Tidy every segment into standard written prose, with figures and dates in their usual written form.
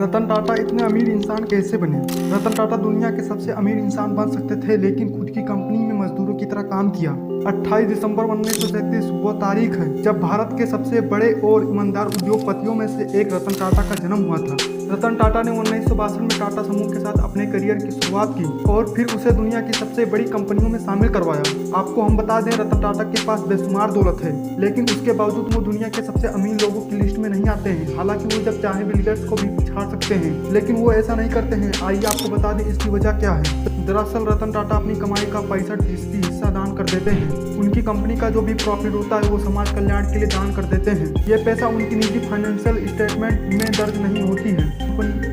रतन टाटा इतने अमीर इंसान कैसे बने? रतन टाटा दुनिया के सबसे अमीर इंसान बन सकते थे, लेकिन खुद की कंपनी में मजदूरों की तरह काम किया। 28 दिसंबर 1937 वो तारीख है जब भारत के सबसे बड़े और ईमानदार उद्योगपतियों में से एक रतन टाटा का जन्म हुआ था। रतन टाटा ने 1962 में टाटा समूह के साथ अपने करियर की शुरुआत की और फिर उसे दुनिया की सबसे बड़ी कंपनियों में शामिल करवाया। आपको हम बता दें, रतन टाटा के पास बेशुमार दौलत है, लेकिन उसके बावजूद वो दुनिया के सबसे अमीर लोगों की लिस्ट में नहीं आते हैं। हालांकि वो जब चाहे बिल गेट्स को भी पिछाड़ सकते हैं, लेकिन वो ऐसा नहीं करते हैं। आइए आपको बता दें इसकी वजह क्या है। दरअसल रतन टाटा अपनी कमाई का 65% हिस्सा दान कर देते हैं। उनकी कंपनी का जो भी प्रॉफिट होता है वो समाज कल्याण के लिए दान कर देते हैं। ये पैसा उनकी निजी फाइनेंशियल स्टेटमेंट में दर्ज नहीं होती है,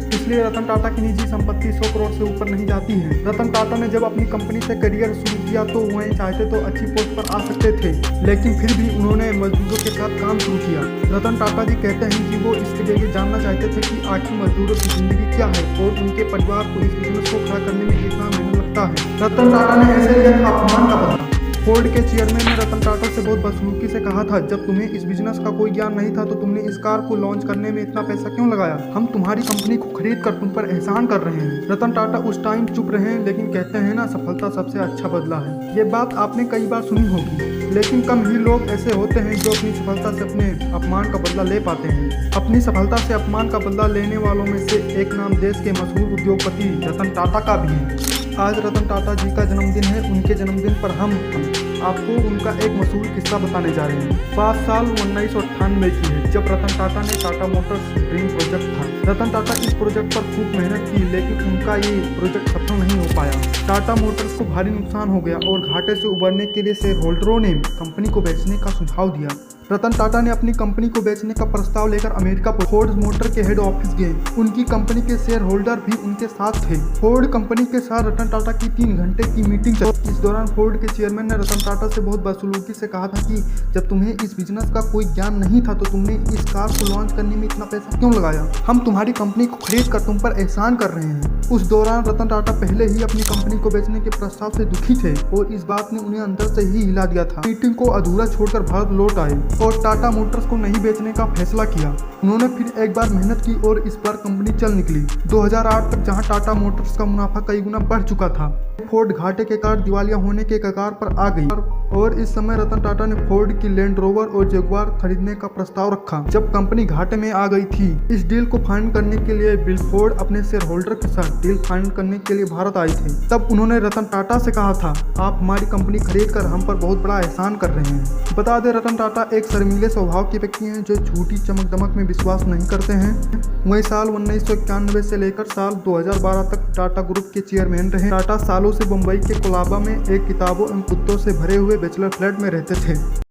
इसलिए रतन टाटा की निजी संपत्ति 100 करोड़ से ऊपर नहीं जाती है। रतन टाटा ने जब अपनी कंपनी से करियर शुरू किया तो वह चाहते तो अच्छी पोस्ट पर आ सकते थे, लेकिन फिर भी उन्होंने मजदूरों के साथ काम शुरू किया। रतन टाटा जी कहते हैं कि वो इसके जरिए जानना चाहते थे कि आखिर मजदूरों की जिंदगी क्या है और उनके परिवार को इस बिजनेस को खड़ा करने में कितना मेहनत लगता है। रतन टाटा ने ऐसे लिया था अपमान का बदला। फोर्ड के चेयरमैन ने रतन टाटा से बहुत बदसलूकी से कहा था, जब तुम्हें इस बिजनेस का कोई ज्ञान नहीं था तो तुमने इस कार को लॉन्च करने में इतना पैसा क्यों लगाया? हम तुम्हारी कंपनी को खरीद कर तुम पर एहसान कर रहे हैं। रतन टाटा उस टाइम चुप रहे, लेकिन कहते हैं ना, सफलता सबसे अच्छा बदला है। ये बात आपने कई बार सुनी होगी, लेकिन कम ही लोग ऐसे होते हैं जो अपनी सफलता से अपने अपमान का बदला ले पाते हैं। अपनी सफलता से अपमान का बदला लेने वालों में से एक नाम देश के मशहूर उद्योगपति रतन टाटा का भी है। आज रतन टाटा जी का जन्मदिन है। उनके जन्मदिन पर हम आपको उनका एक मशहूर किस्सा बताने जा रहे हैं। बात साल 1998 की है, जब रतन टाटा ने टाटा मोटर्स ड्रीम प्रोजेक्ट था। रतन टाटा इस प्रोजेक्ट पर खूब मेहनत की, लेकिन उनका ये प्रोजेक्ट सफल नहीं हो पाया। टाटा मोटर्स को भारी नुकसान हो गया और घाटे से उबरने के लिए शेयर होल्डरों ने कंपनी को बेचने का सुझाव दिया। रतन टाटा ने अपनी कंपनी को बेचने का प्रस्ताव लेकर अमेरिका फोर्ड मोटर के हेड ऑफिस गए। उनकी कंपनी के शेयर होल्डर भी उनके साथ थे। फोर्ड कंपनी के साथ रतन टाटा की 3 घंटे की मीटिंग चली। इस दौरान फोर्ड के चेयरमैन ने रतन टाटा से बहुत बदसलूकी से कहा था कि जब तुम्हें इस बिजनेस का कोई ज्ञान नहीं था तो तुमने इस कार को लॉन्च करने में इतना पैसा क्यों लगाया? हम तुम्हारी कंपनी को खरीद कर तुम पर एहसान कर रहे हैं। उस दौरान रतन टाटा पहले ही अपनी कंपनी को बेचने के प्रस्ताव से दुखी थे और इस बात ने उन्हें अंदर से ही हिला दिया था। मीटिंग को अधूरा छोड़कर भारत लौट आए और टाटा मोटर्स को नहीं बेचने का फैसला किया। उन्होंने फिर एक बार मेहनत की और इस बार कंपनी चल निकली। 2008 तक जहां टाटा मोटर्स का मुनाफा कई गुना बढ़ चुका था, फोर्ड घाटे के कारण दिवालिया होने के कगार पर आ गई और इस समय रतन टाटा ने फोर्ड की लैंड रोवर और जगुआर खरीदने का प्रस्ताव रखा। जब कंपनी घाटे में आ गई थी, इस डील को फाइनल करने के लिए बिल फोर्ड अपने शेयर होल्डर के साथ डील फाइनल करने के लिए भारत आए थे। तब उन्होंने रतन टाटा से कहा था, आप हमारी कंपनी खरीद कर हम पर बहुत बड़ा एहसान कर रहे हैं। बता दें, रतन टाटा एक शर्मीले स्वभाव के व्यक्ति हैं जो झूठी चमक दमक में विश्वास नहीं करते हैं। वही साल 1991 से लेकर साल 2012 तक टाटा ग्रुप के चेयरमैन रहे। टाटा सालों से मुंबई के कोलाबा में एक किताबों एवं कुत्तों से भरे हुए बैचलर फ्लैट में रहते थे।